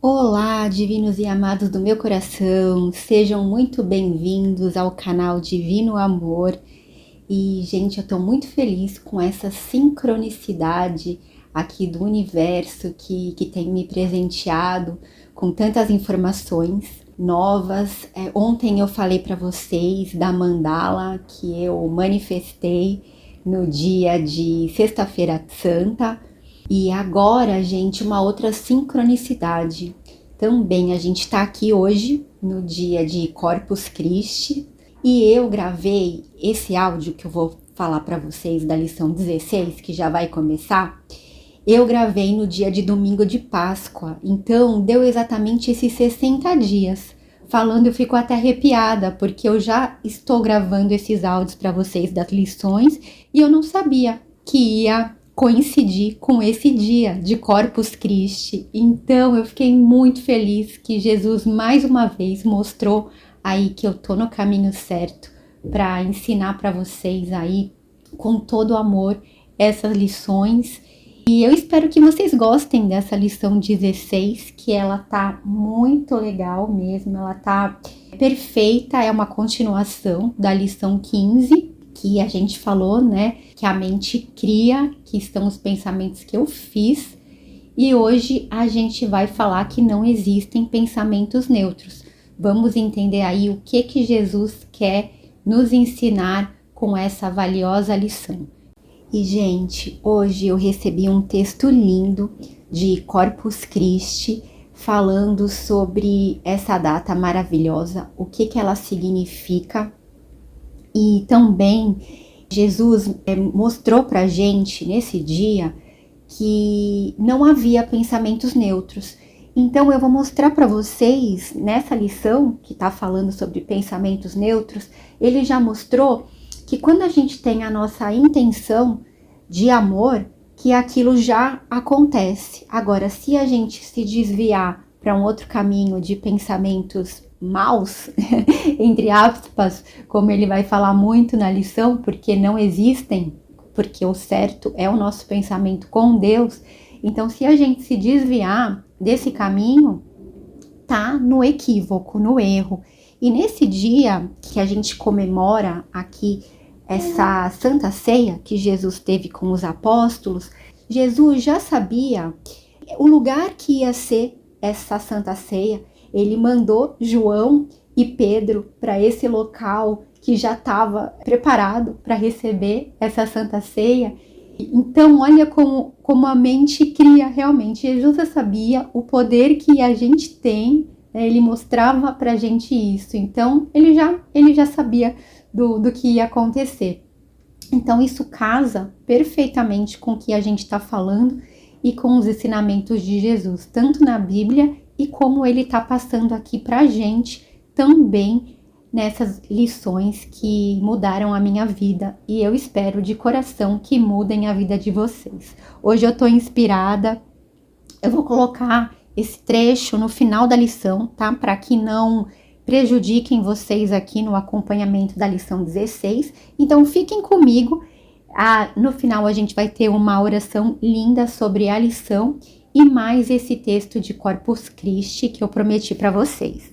Olá, divinos e amados do meu coração, sejam muito bem-vindos ao canal Divino Amor. E, gente, eu tô muito feliz com essa sincronicidade aqui do universo que tem me presenteado com tantas informações novas. Ontem eu falei para vocês da mandala que eu manifestei no dia de Sexta-feira Santa. E agora, gente, uma outra sincronicidade. Também a gente está aqui hoje, no dia de Corpus Christi, e eu gravei esse áudio que eu vou falar para vocês da lição 16, que já vai começar. Eu gravei no dia de domingo de Páscoa, então deu exatamente esses 60 dias. Falando, eu fico até arrepiada, porque eu já estou gravando esses áudios para vocês das lições e eu não sabia que ia coincidir com esse dia de Corpus Christi. Então eu fiquei muito feliz que Jesus mais uma vez mostrou aí que eu tô no caminho certo para ensinar para vocês aí com todo o amor essas lições. E eu espero que vocês gostem dessa lição 16, que ela tá muito legal mesmo, ela tá perfeita, é uma continuação da lição 15, que a gente falou, né, que a mente cria, que estão os pensamentos que eu fiz, e hoje a gente vai falar que não existem pensamentos neutros. Vamos entender aí o que Jesus quer nos ensinar com essa valiosa lição. E, gente, hoje eu recebi um texto lindo de Corpus Christi falando sobre essa data maravilhosa, o que ela significa. E também Jesus mostrou pra gente nesse dia que não havia pensamentos neutros. Então eu vou mostrar para vocês nessa lição que está falando sobre pensamentos neutros, ele já mostrou que quando a gente tem a nossa intenção de amor, que aquilo já acontece. Agora, se a gente se desviar para um outro caminho de pensamentos maus, entre aspas, como ele vai falar muito na lição, porque não existem, porque o certo é o nosso pensamento com Deus. Então, se a gente se desviar desse caminho, tá no equívoco, no erro. E nesse dia que a gente comemora aqui essa Santa Ceia que Jesus teve com os apóstolos, Jesus já sabia o lugar que ia ser essa Santa Ceia. Ele mandou João e Pedro para esse local que já estava preparado para receber essa Santa Ceia. Então, olha como a mente cria realmente. Jesus já sabia o poder que a gente tem, né? Ele mostrava para a gente isso. Então, ele já sabia do que ia acontecer. Então, isso casa perfeitamente com o que a gente está falando e com os ensinamentos de Jesus, tanto na Bíblia e como ele está passando aqui para a gente também nessas lições que mudaram a minha vida, e eu espero de coração que mudem a vida de vocês. Hoje eu estou inspirada, eu vou colocar esse trecho no final da lição, tá? Para que não prejudiquem vocês aqui no acompanhamento da lição 16. Então fiquem comigo, no final a gente vai ter uma oração linda sobre a lição e mais esse texto de Corpus Christi que eu prometi para vocês.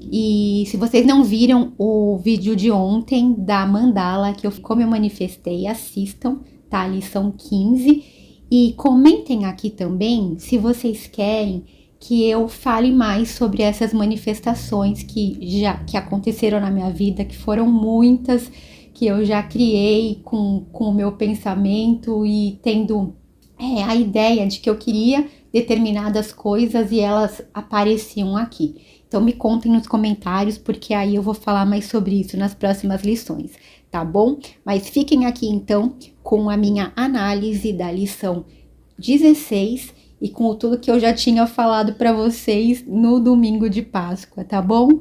E se vocês não viram o vídeo de ontem da mandala, como eu manifestei, assistam, tá? A lição 15. E comentem aqui também se vocês querem que eu fale mais sobre essas manifestações que aconteceram na minha vida, que foram muitas, que eu já criei com o meu pensamento e tendo a ideia de que eu queria determinadas coisas e elas apareciam aqui. Então me contem nos comentários, porque aí eu vou falar mais sobre isso nas próximas lições, tá bom? Mas fiquem aqui então com a minha análise da lição 16 e com tudo que eu já tinha falado para vocês no domingo de Páscoa, tá bom?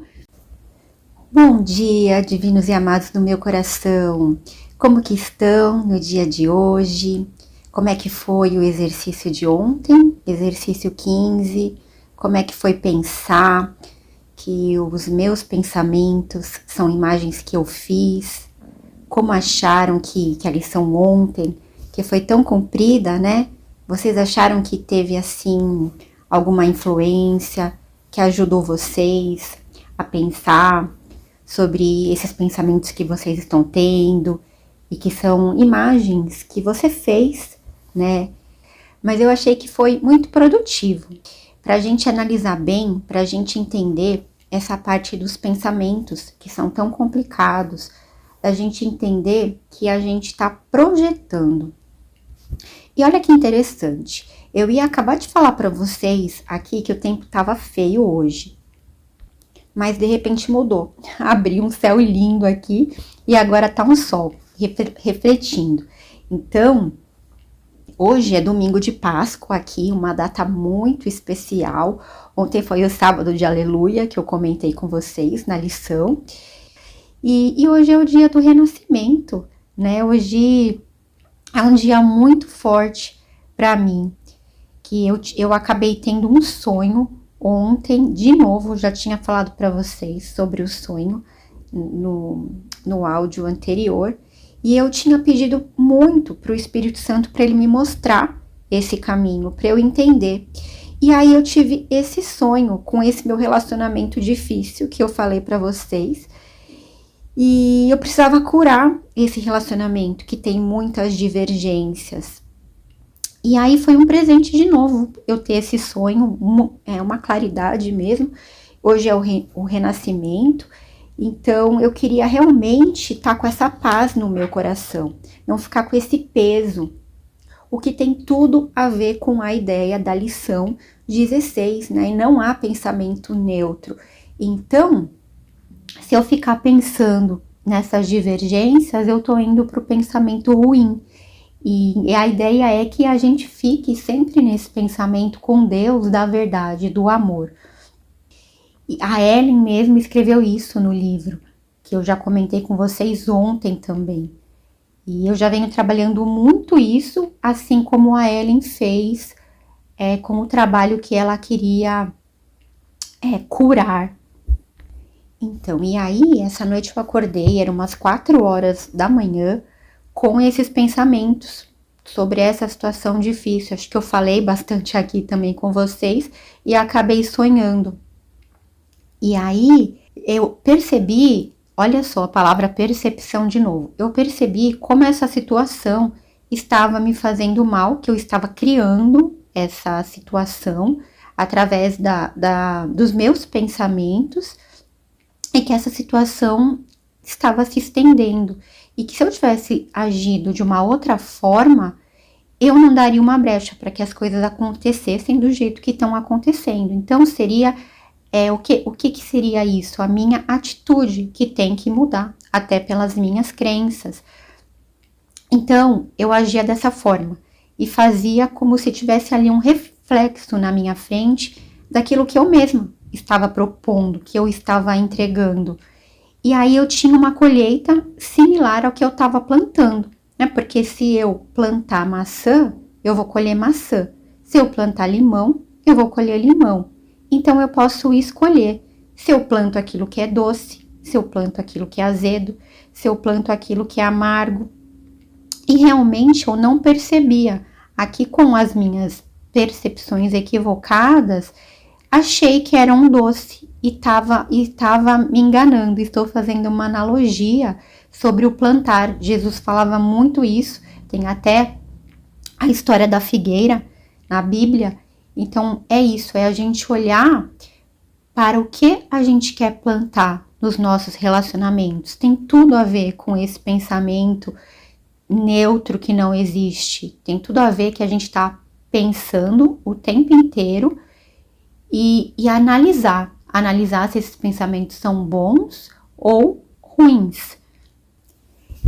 Bom dia, divinos e amados do meu coração. Como que estão no dia de hoje? Como é que foi o exercício de ontem, exercício 15? Como é que foi pensar que os meus pensamentos são imagens que eu fiz? Como acharam que a lição ontem, que foi tão comprida, né? Vocês acharam que teve, assim, alguma influência que ajudou vocês a pensar sobre esses pensamentos que vocês estão tendo e que são imagens que você fez, né? Mas eu achei que foi muito produtivo para a gente analisar bem, para a gente entender essa parte dos pensamentos que são tão complicados, da gente entender que a gente está projetando. E olha que interessante, eu ia acabar de falar para vocês aqui que o tempo estava feio hoje, mas de repente mudou. Abriu um céu lindo aqui e agora tá um sol refletindo. Então, hoje é domingo de Páscoa aqui, uma data muito especial. Ontem foi o sábado de Aleluia, que eu comentei com vocês na lição. E hoje é o dia do renascimento, né? Hoje é um dia muito forte para mim, que eu acabei tendo um sonho ontem, de novo, já tinha falado para vocês sobre o sonho no áudio anterior, e eu tinha pedido muito para o Espírito Santo para ele me mostrar esse caminho, para eu entender. E aí eu tive esse sonho com esse meu relacionamento difícil que eu falei para vocês, e eu precisava curar esse relacionamento que tem muitas divergências. E aí foi um presente de novo eu ter esse sonho, é uma claridade mesmo. Hoje é o renascimento, então eu queria realmente estar com essa paz no meu coração, não ficar com esse peso, o que tem tudo a ver com a ideia da lição 16, né? E não há pensamento neutro. Então, se eu ficar pensando nessas divergências, eu tô indo para o pensamento ruim. E a ideia é que a gente fique sempre nesse pensamento com Deus da verdade, do amor. E a Ellen mesmo escreveu isso no livro, que eu já comentei com vocês ontem também. E eu já venho trabalhando muito isso, assim como a Ellen fez com o trabalho que ela queria curar. Então, e aí, essa noite eu acordei, eram umas 4 horas da manhã, com esses pensamentos sobre essa situação difícil. Acho que eu falei bastante aqui também com vocês e acabei sonhando. E aí eu percebi, olha só a palavra percepção de novo, eu percebi como essa situação estava me fazendo mal, que eu estava criando essa situação através dos meus pensamentos e que essa situação estava se estendendo. E que se eu tivesse agido de uma outra forma, eu não daria uma brecha para que as coisas acontecessem do jeito que estão acontecendo. Então, seria o que seria isso? A minha atitude que tem que mudar, até pelas minhas crenças. Então, eu agia dessa forma e fazia como se tivesse ali um reflexo na minha frente daquilo que eu mesma estava propondo, que eu estava entregando. E aí eu tinha uma colheita similar ao que eu estava plantando, né? Porque se eu plantar maçã, eu vou colher maçã. Se eu plantar limão, eu vou colher limão. Então eu posso escolher se eu planto aquilo que é doce, se eu planto aquilo que é azedo, se eu planto aquilo que é amargo. E realmente eu não percebia. Aqui com as minhas percepções equivocadas, achei que era um doce e estava me enganando. Estou fazendo uma analogia sobre o plantar. Jesus falava muito isso, tem até a história da figueira na Bíblia. Então é isso, é a gente olhar para o que a gente quer plantar nos nossos relacionamentos. Tem tudo a ver com esse pensamento neutro que não existe. Tem tudo a ver que a gente está pensando o tempo inteiro e analisar se esses pensamentos são bons ou ruins.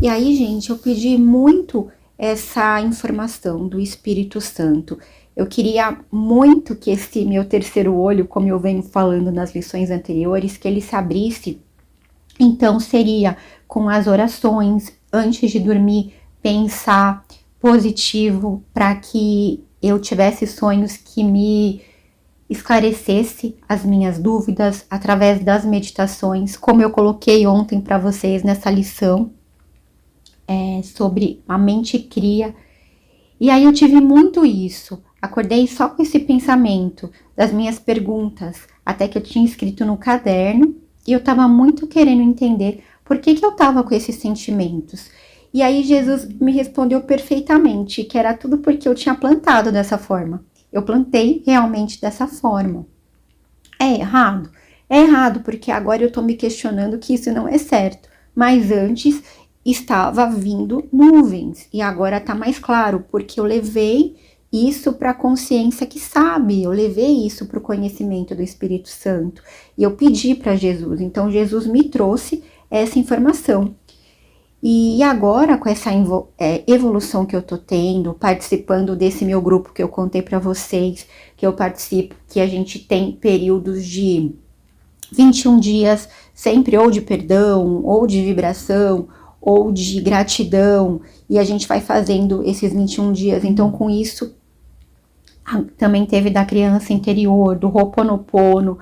E aí, gente, eu pedi muito essa informação do Espírito Santo. Eu queria muito que esse meu terceiro olho, como eu venho falando nas lições anteriores, que ele se abrisse. Então, seria com as orações, antes de dormir, pensar positivo, para que eu tivesse sonhos que me esclarecesse as minhas dúvidas através das meditações, como eu coloquei ontem para vocês nessa lição sobre a mente cria. E aí eu tive muito isso, Acordei só com esse pensamento das minhas perguntas, até que eu tinha escrito no caderno, e eu estava muito querendo entender por que eu estava com esses sentimentos. E aí Jesus me respondeu perfeitamente, que era tudo porque eu tinha plantado dessa forma. Eu plantei realmente dessa forma. É errado? É errado, porque agora eu tô me questionando que isso não é certo. Mas antes estava vindo nuvens, e agora tá mais claro, porque eu levei isso para a consciência que sabe, eu levei isso para o conhecimento do Espírito Santo, e eu pedi para Jesus, então Jesus me trouxe essa informação. E agora, com essa evolução que eu tô tendo, participando desse meu grupo que eu contei para vocês, que eu participo, que a gente tem períodos de 21 dias, sempre ou de perdão, ou de vibração, ou de gratidão, e a gente vai fazendo esses 21 dias. Então, com isso, também teve da criança interior, do Ho'oponopono,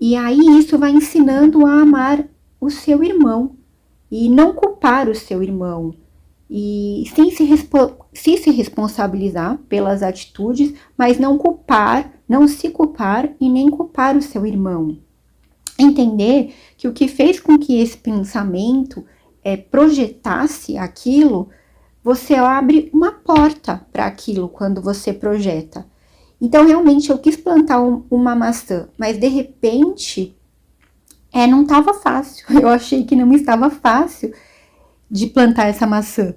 e aí isso vai ensinando a amar o seu irmão, e não culpar o seu irmão, e sem se responsabilizar pelas atitudes, mas não se culpar e nem culpar o seu irmão. Entender que o que fez com que esse pensamento projetasse aquilo, você abre uma porta para aquilo quando você projeta. Então, realmente, eu quis plantar uma maçã, mas de repente não estava fácil. Eu achei que não estava fácil de plantar essa maçã.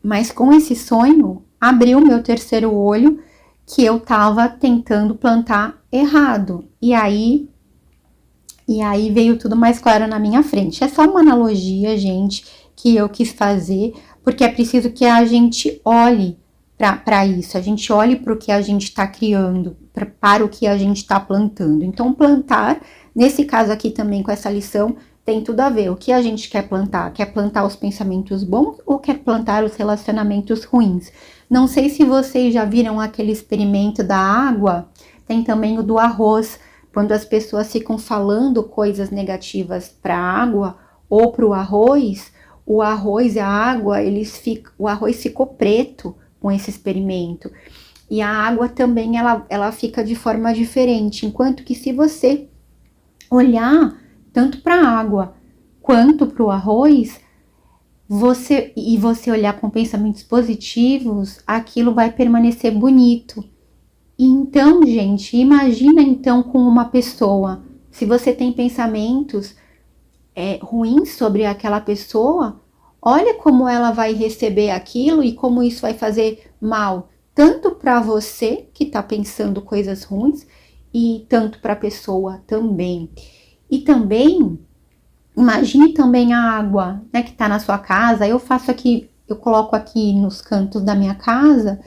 Mas com esse sonho, abriu meu terceiro olho, que eu estava tentando plantar errado. E aí veio tudo mais claro na minha frente. É só uma analogia, gente, que eu quis fazer, porque é preciso que a gente olhe para isso, a gente olhe para o que a gente está criando, para o que a gente está plantando. Então, plantar, nesse caso aqui também com essa lição, tem tudo a ver. O que a gente quer plantar? Quer plantar os pensamentos bons ou quer plantar os relacionamentos ruins? Não sei se vocês já viram aquele experimento da água, tem também o do arroz. Quando as pessoas ficam falando coisas negativas para a água ou para o arroz e a água, o arroz ficou preto com esse experimento. E a água também, ela fica de forma diferente. Enquanto que se você olhar tanto para a água quanto para o arroz, você olhar com pensamentos positivos, aquilo vai permanecer bonito. Então, gente, imagina então com uma pessoa, se você tem pensamentos ruins sobre aquela pessoa, olha como ela vai receber aquilo e como isso vai fazer mal, tanto para você que está pensando coisas ruins e tanto para a pessoa também. E também, imagine também a água, né, que está na sua casa. Eu coloco aqui nos cantos da minha casa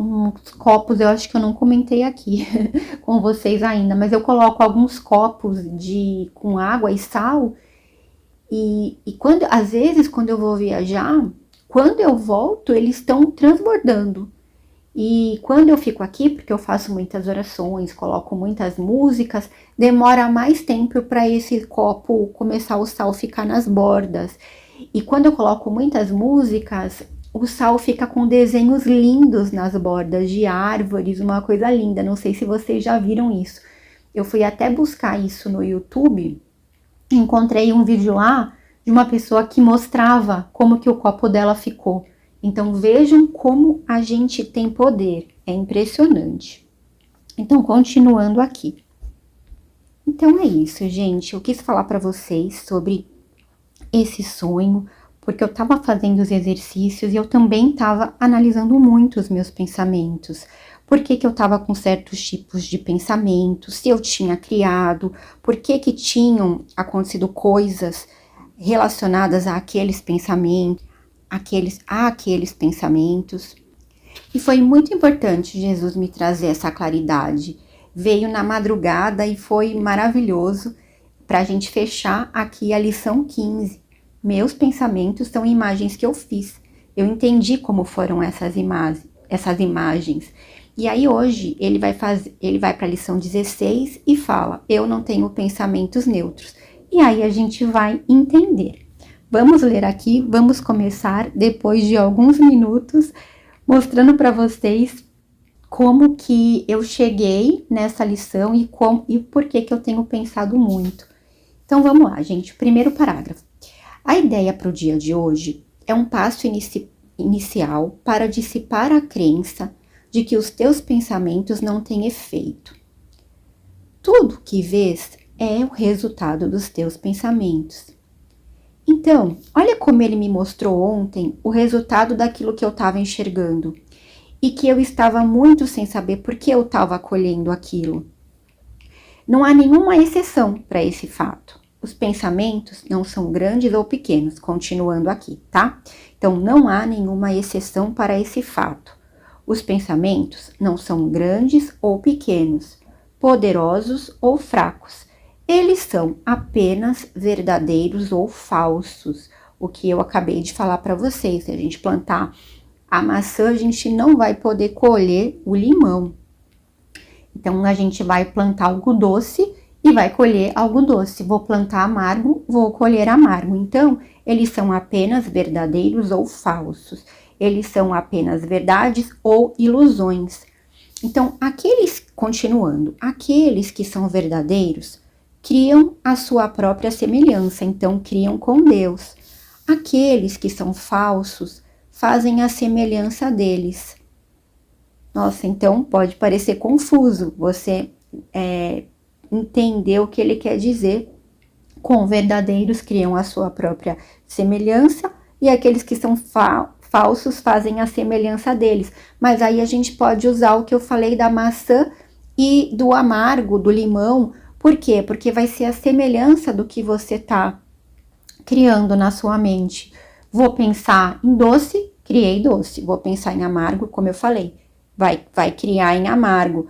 uns copos, eu acho que eu não comentei aqui com vocês ainda, mas eu coloco alguns copos com água e sal, e às vezes quando eu vou viajar, quando eu volto, eles estão transbordando. E quando eu fico aqui, porque eu faço muitas orações, coloco muitas músicas, demora mais tempo para esse copo começar o sal ficar nas bordas. E quando eu coloco muitas músicas, o sal fica com desenhos lindos nas bordas de árvores, uma coisa linda. Não sei se vocês já viram isso. Eu fui até buscar isso no YouTube, encontrei um vídeo lá de uma pessoa que mostrava como que o copo dela ficou. Então vejam como a gente tem poder, é impressionante. Então, continuando aqui. Então é isso, gente. Eu quis falar para vocês sobre esse sonho, porque eu estava fazendo os exercícios e eu também estava analisando muito os meus pensamentos. Por que eu estava com certos tipos de pensamentos, se eu tinha criado, por que tinham acontecido coisas relacionadas àqueles pensamentos, àqueles pensamentos. E foi muito importante Jesus me trazer essa claridade. Veio na madrugada e foi maravilhoso para a gente fechar aqui a lição 15. Meus pensamentos são imagens que eu fiz. Eu entendi como foram essas imagens. E aí hoje ele vai para a lição 16 e fala: eu não tenho pensamentos neutros. E aí a gente vai entender. Vamos ler aqui, vamos começar depois de alguns minutos mostrando para vocês como que eu cheguei nessa lição e por que que eu tenho pensado muito. Então vamos lá, gente. Primeiro parágrafo. A ideia para o dia de hoje é um passo inicial para dissipar a crença de que os teus pensamentos não têm efeito. Tudo que vês é o resultado dos teus pensamentos. Então, olha como ele me mostrou ontem o resultado daquilo que eu estava enxergando e que eu estava muito sem saber por que eu estava acolhendo aquilo. Não há nenhuma exceção para esse fato. Os pensamentos não são grandes ou pequenos, continuando aqui, tá? Então, não há nenhuma exceção para esse fato. Os pensamentos não são grandes ou pequenos, poderosos ou fracos. Eles são apenas verdadeiros ou falsos. O que eu acabei de falar para vocês. Se a gente plantar a maçã, a gente não vai poder colher o limão. Então, a gente vai plantar algo doce e vai colher algo doce. Vou plantar amargo, vou colher amargo. Então, eles são apenas verdadeiros ou falsos. Eles são apenas verdades ou ilusões. Então, continuando, aqueles que são verdadeiros criam a sua própria semelhança, então criam com Deus. Aqueles que são falsos fazem a semelhança deles. Nossa, então pode parecer confuso você entender o que ele quer dizer com verdadeiros criam a sua própria semelhança e aqueles que são falsos fazem a semelhança deles. Mas aí a gente pode usar o que eu falei da maçã e do amargo, do limão. Por quê? Porque vai ser a semelhança do que você está criando na sua mente. Vou pensar em doce, criei doce. Vou pensar em amargo, como eu falei, vai criar em amargo.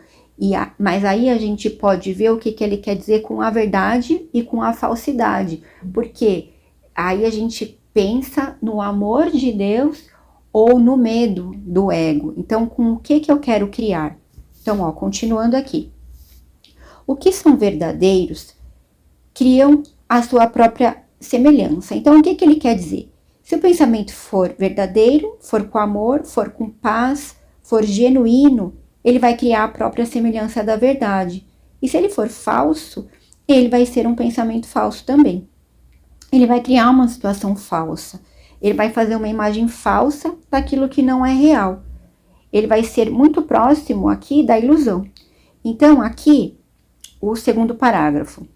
Mas aí a gente pode ver o que ele quer dizer com a verdade e com a falsidade. Porque aí a gente pensa no amor de Deus ou no medo do ego. Então, com o que eu quero criar? Então, continuando aqui. O que são verdadeiros criam a sua própria semelhança. Então, o que ele quer dizer? Se o pensamento for verdadeiro, for com amor, for com paz, for genuíno, ele vai criar a própria semelhança da verdade. E se ele for falso, ele vai ser um pensamento falso também. Ele vai criar uma situação falsa. Ele vai fazer uma imagem falsa daquilo que não é real. Ele vai ser muito próximo aqui da ilusão. Então, aqui, o segundo parágrafo.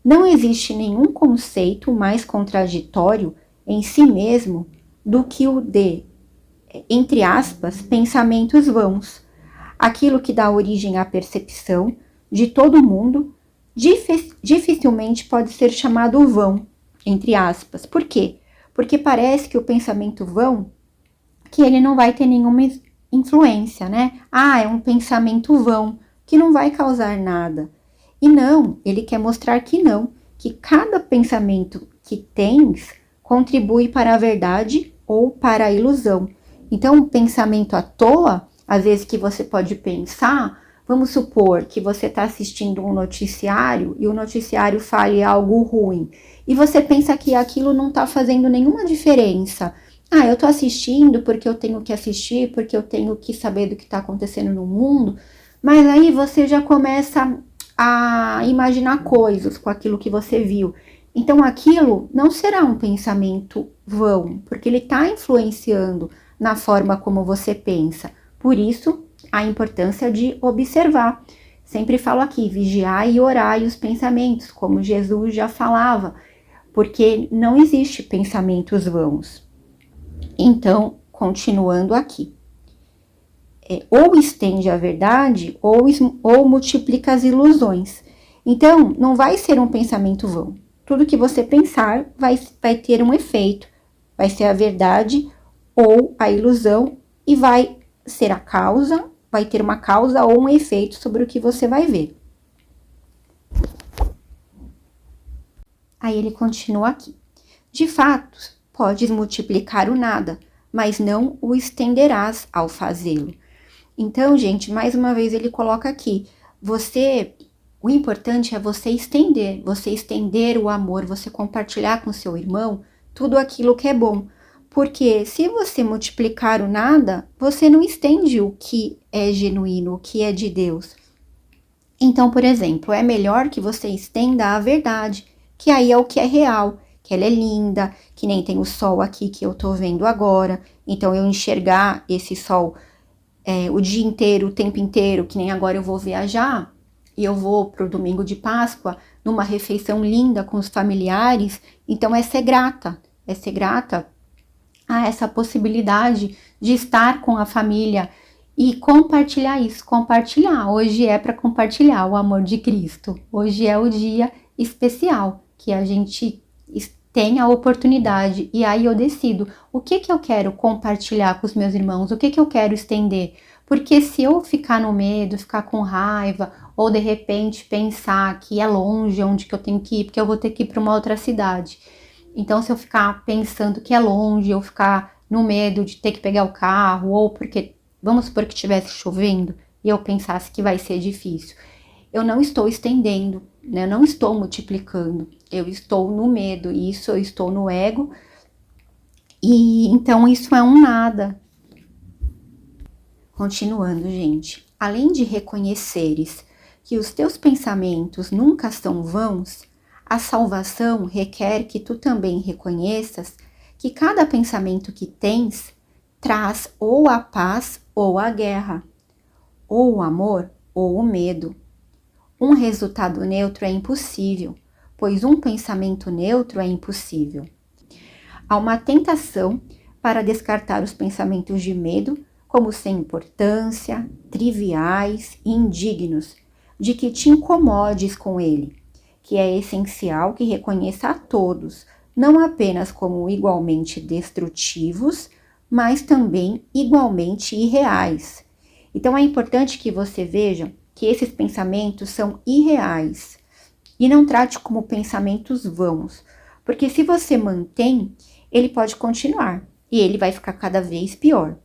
Não existe nenhum conceito mais contraditório em si mesmo do que o de, entre aspas, pensamentos vãos. Aquilo que dá origem à percepção de todo mundo dificilmente pode ser chamado vão, entre aspas. Por quê? Porque parece que o pensamento vão, que ele não vai ter nenhuma influência, né? É um pensamento vão, que não vai causar nada. E não, ele quer mostrar que não, que cada pensamento que tens contribui para a verdade ou para a ilusão. Então, um pensamento à toa, às vezes que você pode pensar, vamos supor que você está assistindo um noticiário e o noticiário fale algo ruim. E você pensa que aquilo não está fazendo nenhuma diferença. Eu estou assistindo porque eu tenho que assistir, porque eu tenho que saber do que está acontecendo no mundo. Mas aí você já começa a imaginar coisas com aquilo que você viu. Então aquilo não será um pensamento vão, porque ele está influenciando na forma como você pensa. Por isso, a importância de observar. Sempre falo aqui, vigiai e orai os pensamentos, como Jesus já falava, porque não existe pensamentos vãos. Então, continuando aqui. Ou estende a verdade, ou multiplica as ilusões. Então, não vai ser um pensamento vão. Tudo que você pensar vai ter um efeito. Vai ser a verdade ou a ilusão e vai ser a causa, vai ter uma causa ou um efeito sobre o que você vai ver. Aí ele continua aqui. De fato, podes multiplicar o nada, mas não o estenderás ao fazê-lo. Então, gente, mais uma vez ele coloca aqui, o importante é você estender o amor, você compartilhar com seu irmão tudo aquilo que é bom, Porque se você multiplicar o nada, você não estende o que é genuíno, o que é de Deus. Então, por exemplo, é melhor que você estenda a verdade, que aí é o que é real, que ela é linda, que nem tem o sol aqui que eu tô vendo agora. Então, eu enxergar esse sol o dia inteiro, o tempo inteiro, que nem agora eu vou viajar e eu vou pro domingo de Páscoa numa refeição linda com os familiares. Então, é ser grata a essa possibilidade de estar com a família e compartilhar isso, compartilhar. Hoje é para compartilhar o amor de Cristo. Hoje é o dia especial que a gente tem a oportunidade e aí eu decido o que eu quero compartilhar com os meus irmãos, o que eu quero estender. Porque se eu ficar no medo, ficar com raiva ou de repente pensar que é longe onde que eu tenho que ir, porque eu vou ter que ir para uma outra cidade. Então, se eu ficar pensando que é longe, eu ficar no medo de ter que pegar o carro, ou porque, vamos supor que estivesse chovendo, e eu pensasse que vai ser difícil, eu não estou estendendo, né? Eu não estou multiplicando, eu estou no medo, isso eu estou no ego, e então isso é um nada. Continuando, gente, além de reconheceres que os teus pensamentos nunca são vãos, a salvação requer que tu também reconheças que cada pensamento que tens traz ou a paz ou a guerra, ou o amor ou o medo. Um resultado neutro é impossível, pois um pensamento neutro é impossível. Há uma tentação para descartar os pensamentos de medo como sem importância, triviais e indignos, de que te incomodes com ele, que é essencial que reconheça a todos, não apenas como igualmente destrutivos, mas também igualmente irreais. Então é importante que você veja que esses pensamentos são irreais e não trate como pensamentos vãos, porque se você mantém, ele pode continuar e ele vai ficar cada vez pior.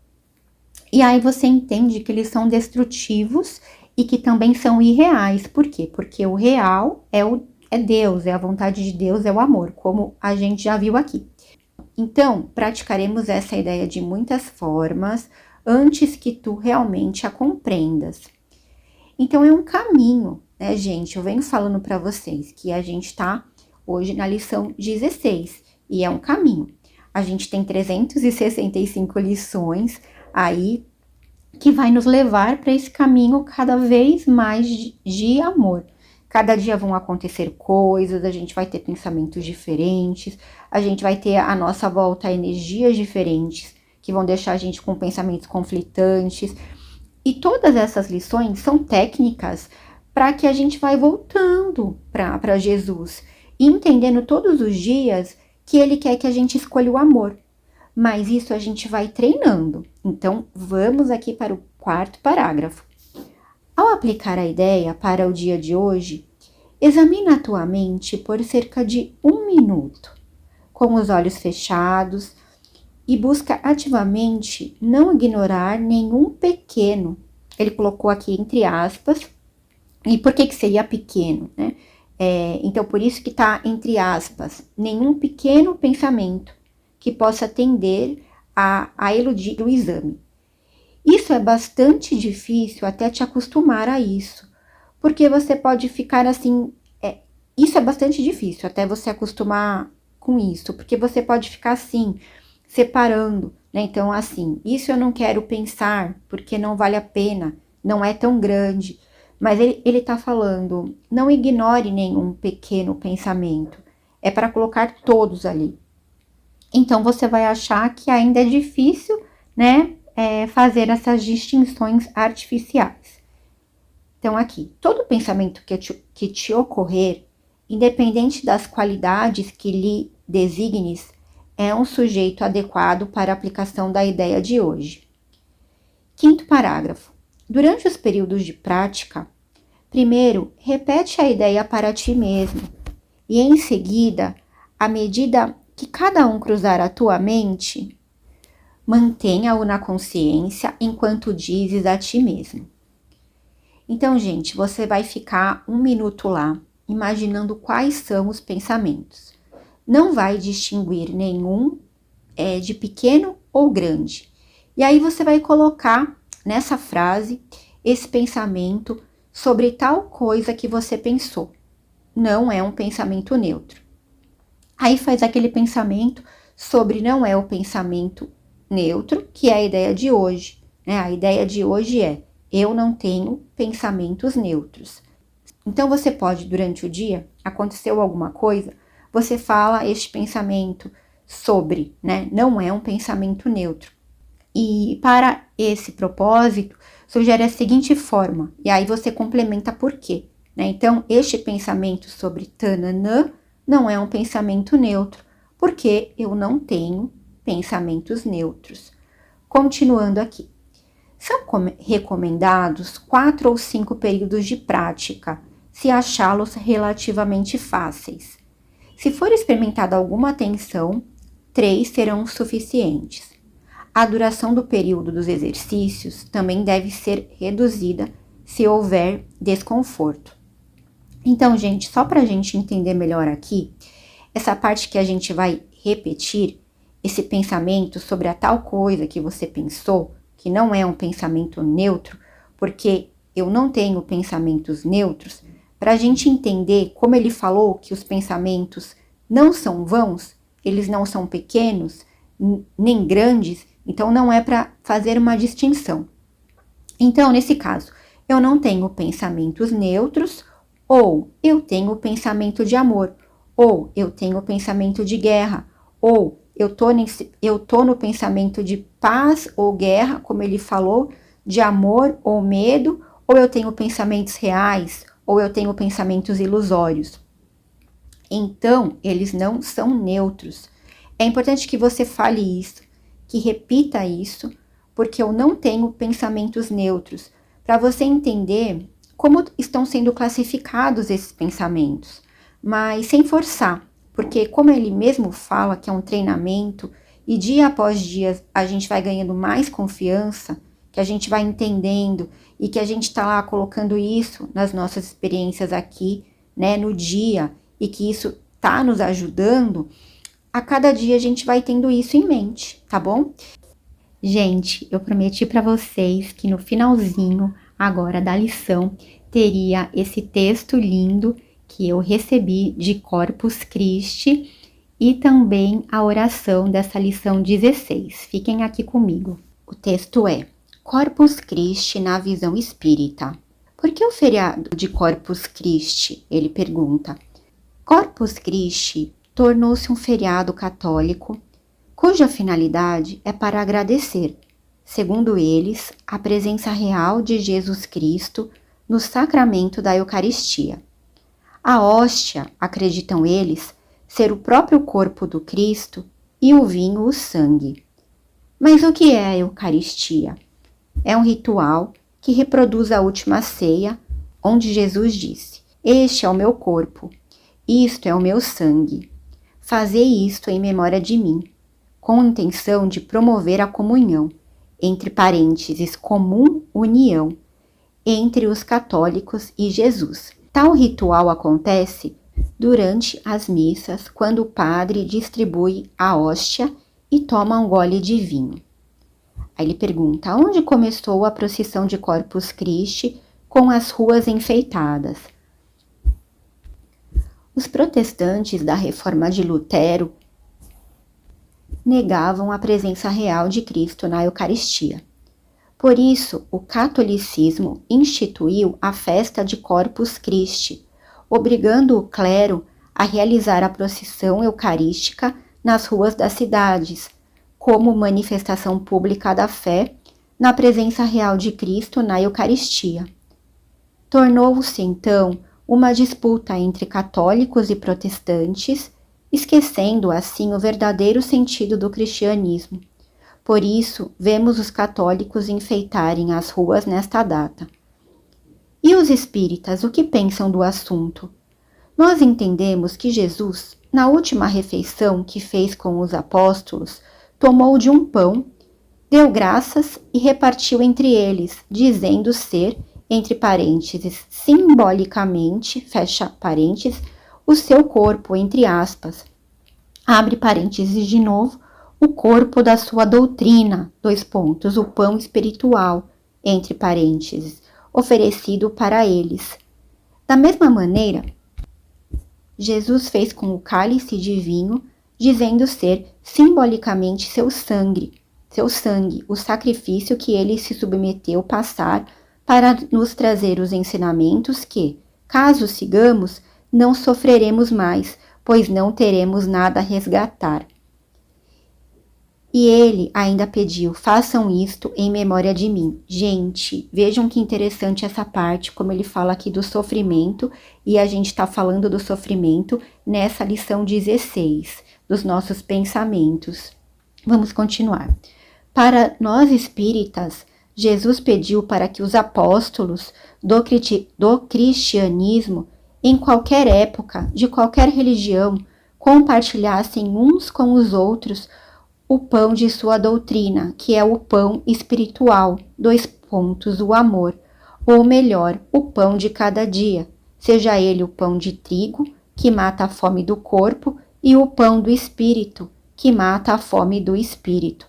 E aí você entende que eles são destrutivos e que também são irreais. Por quê? Porque o real é Deus, é a vontade de Deus, é o amor, como a gente já viu aqui. Então, praticaremos essa ideia de muitas formas antes que tu realmente a compreendas. Então, é um caminho, né, gente? Eu venho falando para vocês que a gente tá hoje na lição 16 e é um caminho. A gente tem 365 lições aí que vai nos levar para esse caminho cada vez mais de amor. Cada dia vão acontecer coisas, a gente vai ter pensamentos diferentes, a gente vai ter à nossa volta energias diferentes que vão deixar a gente com pensamentos conflitantes. E todas essas lições são técnicas para que a gente vai voltando para Jesus e entendendo todos os dias que ele quer que a gente escolha o amor. Mas isso a gente vai treinando. Então, vamos aqui para o quarto parágrafo. Ao aplicar a ideia para o dia de hoje, examina a tua mente por cerca de 1 minuto, com os olhos fechados, e busca ativamente não ignorar nenhum pequeno. Ele colocou aqui entre aspas. E por que seria pequeno, né? Então, por isso que está entre aspas, nenhum pequeno pensamento que possa tender a eludir o exame. Isso é bastante difícil até te acostumar a isso, porque você pode ficar assim, isso é bastante difícil até você acostumar com isso, porque você pode ficar assim, separando, né? Então, assim, isso eu não quero pensar, porque não vale a pena, não é tão grande, mas ele tá falando, não ignore nenhum pequeno pensamento, é para colocar todos ali. Então, você vai achar que ainda é difícil, né, fazer essas distinções artificiais. Então, aqui, todo pensamento que te ocorrer, independente das qualidades que lhe designes, é um sujeito adequado para a aplicação da ideia de hoje. Quinto parágrafo. Durante os períodos de prática, primeiro, repete a ideia para ti mesmo e, em seguida, à medida que cada um cruzar a tua mente, mantenha-o na consciência enquanto dizes a ti mesmo. Então, gente, você vai ficar 1 minuto lá, imaginando quais são os pensamentos. Não vai distinguir nenhum de pequeno ou grande. E aí você vai colocar nessa frase esse pensamento sobre tal coisa que você pensou. Não é um pensamento neutro. Aí faz aquele pensamento sobre não é o pensamento neutro, que é a ideia de hoje, né? A ideia de hoje é: eu não tenho pensamentos neutros. Então você pode, durante o dia, aconteceu alguma coisa, você fala este pensamento sobre, né? Não é um pensamento neutro. E para esse propósito, sugere a seguinte forma, e aí você complementa por quê, né? Então, este pensamento sobre tananã não é um pensamento neutro, porque eu não tenho pensamentos neutros. Continuando aqui. São recomendados 4 ou 5 períodos de prática, se achá-los relativamente fáceis. Se for experimentada alguma tensão, 3 serão suficientes. A duração do período dos exercícios também deve ser reduzida se houver desconforto. Então, gente, só para a gente entender melhor aqui, essa parte que a gente vai repetir, esse pensamento sobre a tal coisa que você pensou, que não é um pensamento neutro, porque eu não tenho pensamentos neutros, para a gente entender como ele falou que os pensamentos não são vãos, eles não são pequenos, nem grandes, então não é para fazer uma distinção. Então, nesse caso, eu não tenho pensamentos neutros, ou eu tenho pensamento de amor, ou eu tenho pensamento de guerra, ou eu tô no pensamento de paz ou guerra, como ele falou, de amor ou medo, ou eu tenho pensamentos reais, ou eu tenho pensamentos ilusórios. Então, eles não são neutros. É importante que você fale isso, que repita isso, porque eu não tenho pensamentos neutros, para você entender como estão sendo classificados esses pensamentos, mas sem forçar, porque como ele mesmo fala que é um treinamento, e dia após dia a gente vai ganhando mais confiança, que a gente vai entendendo, e que a gente está lá colocando isso nas nossas experiências aqui, né, no dia, e que isso está nos ajudando, a cada dia a gente vai tendo isso em mente, tá bom? Gente, eu prometi para vocês que no finalzinho agora da lição teria esse texto lindo que eu recebi de Corpus Christi e também a oração dessa lição 16. Fiquem aqui comigo. O texto é: Corpus Christi na visão espírita. Por que o feriado de Corpus Christi? Ele pergunta. Corpus Christi tornou-se um feriado católico, cuja finalidade é para agradecer, segundo eles, a presença real de Jesus Cristo no sacramento da Eucaristia. A hóstia, acreditam eles, ser o próprio corpo do Cristo e o vinho o sangue. Mas o que é a Eucaristia? É um ritual que reproduz a última ceia, onde Jesus disse: Este é o meu corpo, isto é o meu sangue. Fazei isto em memória de mim, com a intenção de promover a comunhão, entre parênteses, comum união, entre os católicos e Jesus. Tal ritual acontece durante as missas, quando o padre distribui a hóstia e toma um gole de vinho. Aí ele pergunta: onde começou a procissão de Corpus Christi com as ruas enfeitadas? Os protestantes da Reforma de Lutero negavam a presença real de Cristo na Eucaristia. Por isso, o catolicismo instituiu a festa de Corpus Christi, obrigando o clero a realizar a procissão eucarística nas ruas das cidades, como manifestação pública da fé na presença real de Cristo na Eucaristia. Tornou-se, então, uma disputa entre católicos e protestantes, esquecendo assim o verdadeiro sentido do cristianismo. Por isso, vemos os católicos enfeitarem as ruas nesta data. E os espíritas, o que pensam do assunto? Nós entendemos que Jesus, na última refeição que fez com os apóstolos, tomou de um pão, deu graças e repartiu entre eles, dizendo ser, entre parênteses, simbolicamente, fecha parênteses, o seu corpo, entre aspas, abre parênteses de novo, o corpo da sua doutrina, o pão espiritual, entre parênteses, oferecido para eles. Da mesma maneira, Jesus fez com o cálice de vinho, dizendo ser simbolicamente seu sangue, o sacrifício que ele se submeteu passar para nos trazer os ensinamentos que, caso sigamos, não sofreremos mais, pois não teremos nada a resgatar. E ele ainda pediu, façam isto em memória de mim. Gente, vejam que interessante essa parte, como ele fala aqui do sofrimento, e a gente está falando do sofrimento nessa lição 16, dos nossos pensamentos. Vamos continuar. Para nós espíritas, Jesus pediu para que os apóstolos do cristianismo, em qualquer época, de qualquer religião, compartilhassem uns com os outros o pão de sua doutrina, que é o pão espiritual, o amor, ou melhor, o pão de cada dia, seja ele o pão de trigo, que mata a fome do corpo, e o pão do espírito, que mata a fome do espírito.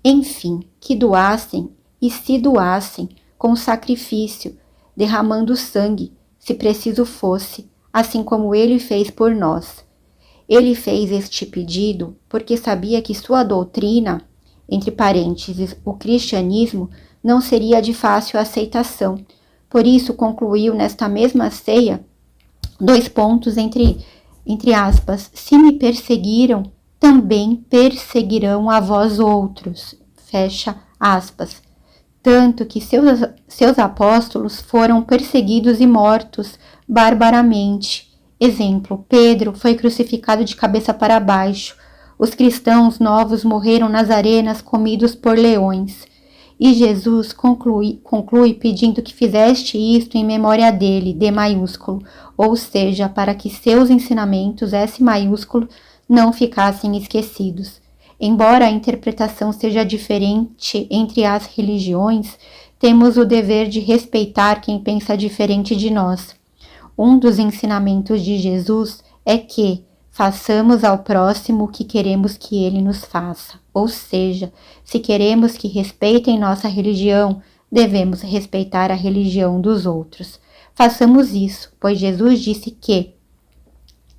Enfim, que doassem e se doassem com sacrifício, derramando sangue, se preciso fosse, assim como ele fez por nós. Ele fez este pedido porque sabia que sua doutrina, entre parênteses, o cristianismo, não seria de fácil aceitação. Por isso, concluiu nesta mesma ceia, entre aspas, se me perseguiram, também perseguirão a vós outros, fecha aspas. Tanto que seus apóstolos foram perseguidos e mortos barbaramente. Exemplo, Pedro foi crucificado de cabeça para baixo. Os cristãos novos morreram nas arenas comidos por leões. E Jesus conclui pedindo que fizeste isto em memória dele, D maiúsculo, ou seja, para que seus ensinamentos, S maiúsculo, não ficassem esquecidos. Embora a interpretação seja diferente entre as religiões, temos o dever de respeitar quem pensa diferente de nós. Um dos ensinamentos de Jesus é que façamos ao próximo o que queremos que ele nos faça. Ou seja, se queremos que respeitem nossa religião, devemos respeitar a religião dos outros. Façamos isso, pois Jesus disse que,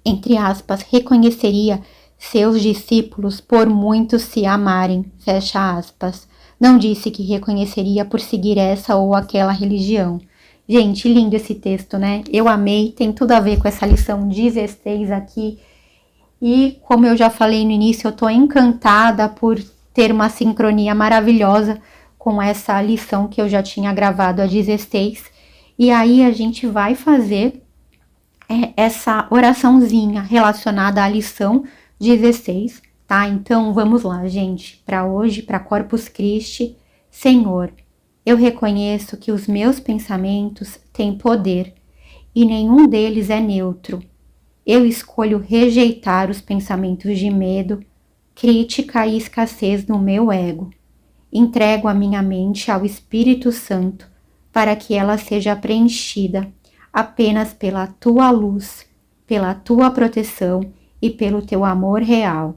entre aspas, reconheceria seus discípulos por muitos se amarem, fecha aspas. Não disse que reconheceria por seguir essa ou aquela religião. Gente, lindo esse texto, né? Eu amei, tem tudo a ver com essa lição 16 aqui. E como eu já falei no início, eu tô encantada por ter uma sincronia maravilhosa com essa lição que eu já tinha gravado a 16. E aí a gente vai fazer essa oraçãozinha relacionada à lição 16, tá? Então vamos lá, gente, para hoje, para Corpus Christi. Senhor, eu reconheço que os meus pensamentos têm poder e nenhum deles é neutro. Eu escolho rejeitar os pensamentos de medo, crítica e escassez no meu ego. Entrego a minha mente ao Espírito Santo para que ela seja preenchida apenas pela tua luz, pela tua proteção e pelo teu amor real.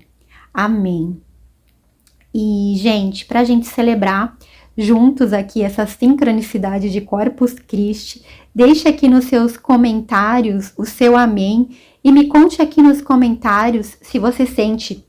Amém. E, gente, para a gente celebrar juntos aqui essa sincronicidade de Corpus Christi, deixe aqui nos seus comentários o seu amém e me conte aqui nos comentários se você sente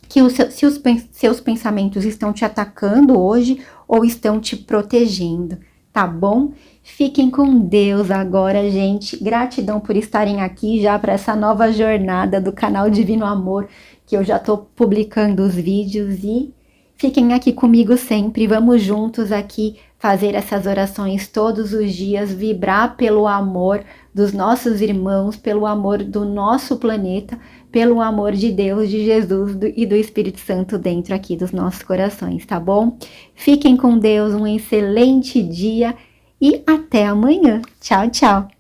que se os seus pensamentos estão te atacando hoje ou estão te protegendo, tá bom? Fiquem com Deus agora, gente. Gratidão por estarem aqui já para essa nova jornada do canal Divino Amor, que eu já tô publicando os vídeos e fiquem aqui comigo sempre, vamos juntos aqui fazer essas orações todos os dias, vibrar pelo amor dos nossos irmãos, pelo amor do nosso planeta, pelo amor de Deus, de Jesus e do Espírito Santo dentro aqui dos nossos corações, tá bom? Fiquem com Deus, um excelente dia e até amanhã. Tchau, tchau!